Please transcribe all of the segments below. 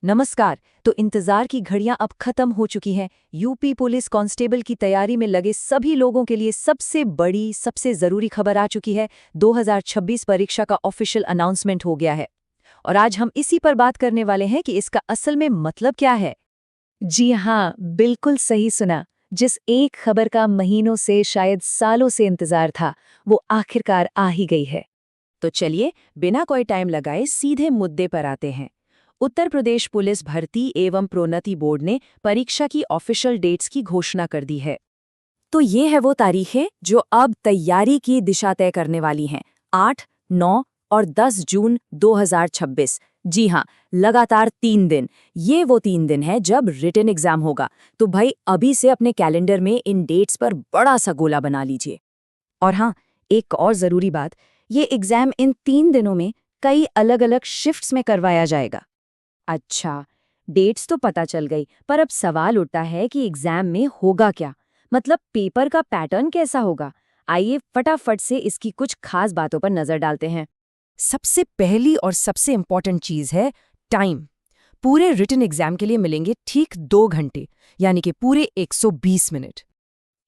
नमस्कार। तो इंतजार की घड़ियां अब खत्म हो चुकी हैं। यूपी पुलिस कांस्टेबल की तैयारी में लगे सभी लोगों के लिए सबसे बड़ी, सबसे जरूरी खबर आ चुकी है। 2026 परीक्षा का ऑफिशियल अनाउंसमेंट हो गया है और आज हम इसी पर बात करने वाले हैं कि इसका असल में मतलब क्या है। जी हाँ, बिल्कुल सही सुना। जिस एक खबर का महीनों से शायद सालों से इंतजार था, वो आखिरकार आ ही गई है। तो चलिए, बिना कोई टाइम लगाए सीधे मुद्दे पर आते हैं। उत्तर प्रदेश पुलिस भर्ती एवं प्रोन्नति बोर्ड ने परीक्षा की ऑफिशियल डेट्स की घोषणा कर दी है। तो ये है वो तारीखें जो अब तैयारी की दिशा तय करने वाली हैं। 8, 9 और 10 जून 2026। जी हाँ, लगातार 3 दिन। ये वो 3 दिन है जब रिटन एग्जाम होगा। तो भाई अभी से अपने कैलेंडर में इन डेट्स पर बड़ा सा गोला बना लीजिए। और हाँ, एक और ज़रूरी बात, ये एग्जाम इन 3 दिनों में कई अलग-अलग शिफ्ट्स में करवाया जाएगा। अच्छा, डेट्स तो पता चल गई, पर अब सवाल उठता है कि एग्जाम में होगा क्या? मतलब पेपर का पैटर्न कैसा होगा? आइए फटाफट से इसकी कुछ खास बातों पर नजर डालते हैं। सबसे पहली और सबसे इम्पॉर्टेंट चीज़ है टाइम। पूरे रिटन एग्जाम के लिए मिलेंगे ठीक 2 घंटे, यानी कि पूरे 120 मिनट।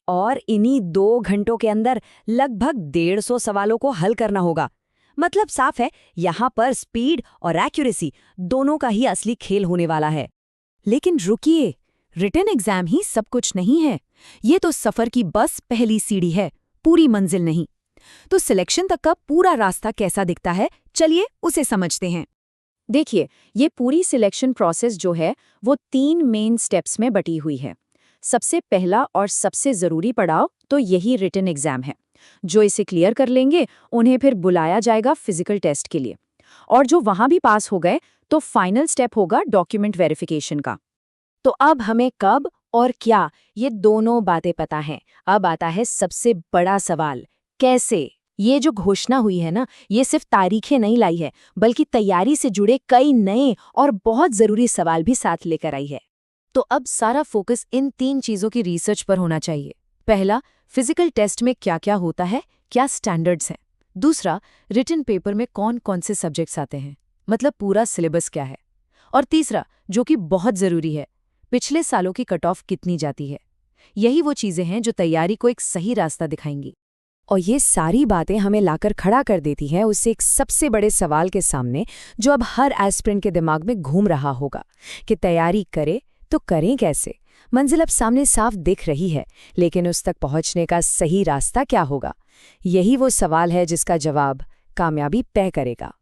और इन्हीं 2 घंटों के अंदर लगभग 150 सवालों को हल करना होगा। मतलब साफ है, यहाँ पर स्पीड और एक्यूरेसी दोनों का ही असली खेल होने वाला है। लेकिन रुकिए, रिटन एग्जाम ही सब कुछ नहीं है। ये तो सफर की बस पहली सीढ़ी है, पूरी मंजिल नहीं। तो सिलेक्शन तक का पूरा रास्ता कैसा दिखता है, चलिए उसे समझते हैं। देखिए, ये पूरी सिलेक्शन प्रोसेस जो है वो 3 मेन स्टेप्स में बटी हुई है। सबसे पहला और सबसे ज़रूरी पड़ाव तो यही रिटन एग्ज़ाम है। जो इसे क्लियर कर लेंगे उन्हें फिर बुलाया जाएगा फिजिकल टेस्ट के लिए। और जो वहाँ भी पास हो गए तो फाइनल स्टेप होगा डॉक्यूमेंट वेरिफिकेशन का। तो अब हमें कब और क्या, ये दोनों बातें पता हैं। अब आता है सबसे बड़ा सवाल, कैसे? ये जो घोषणा हुई है ना, ये सिर्फ तारीखें नहीं लाई है, बल्कि तैयारी से जुड़े कई नए और बहुत ज़रूरी सवाल भी साथ लेकर आई है। तो अब सारा फोकस इन 3 चीज़ों की रिसर्च पर होना चाहिए। पहला, फिजिकल टेस्ट में क्या क्या होता है, क्या स्टैंडर्ड्स हैं। दूसरा, रिटन पेपर में कौन कौन से सब्जेक्ट्स आते हैं, मतलब पूरा सिलेबस क्या है। और तीसरा, जो कि बहुत ज़रूरी है, पिछले सालों की कट ऑफ कितनी जाती है। यही वो चीज़ें हैं जो तैयारी को एक सही रास्ता दिखाएंगी। और ये सारी बातें हमें लाकर खड़ा कर देती हैं उससे एक सबसे बड़े सवाल के सामने, जो अब हर एस्पिरेंट के दिमाग में घूम रहा होगा कि तैयारी करे तो करें कैसे। मंजिल अब सामने साफ दिख रही है, लेकिन उस तक पहुंचने का सही रास्ता क्या होगा? यही वो सवाल है जिसका जवाब कामयाबी तय करेगा।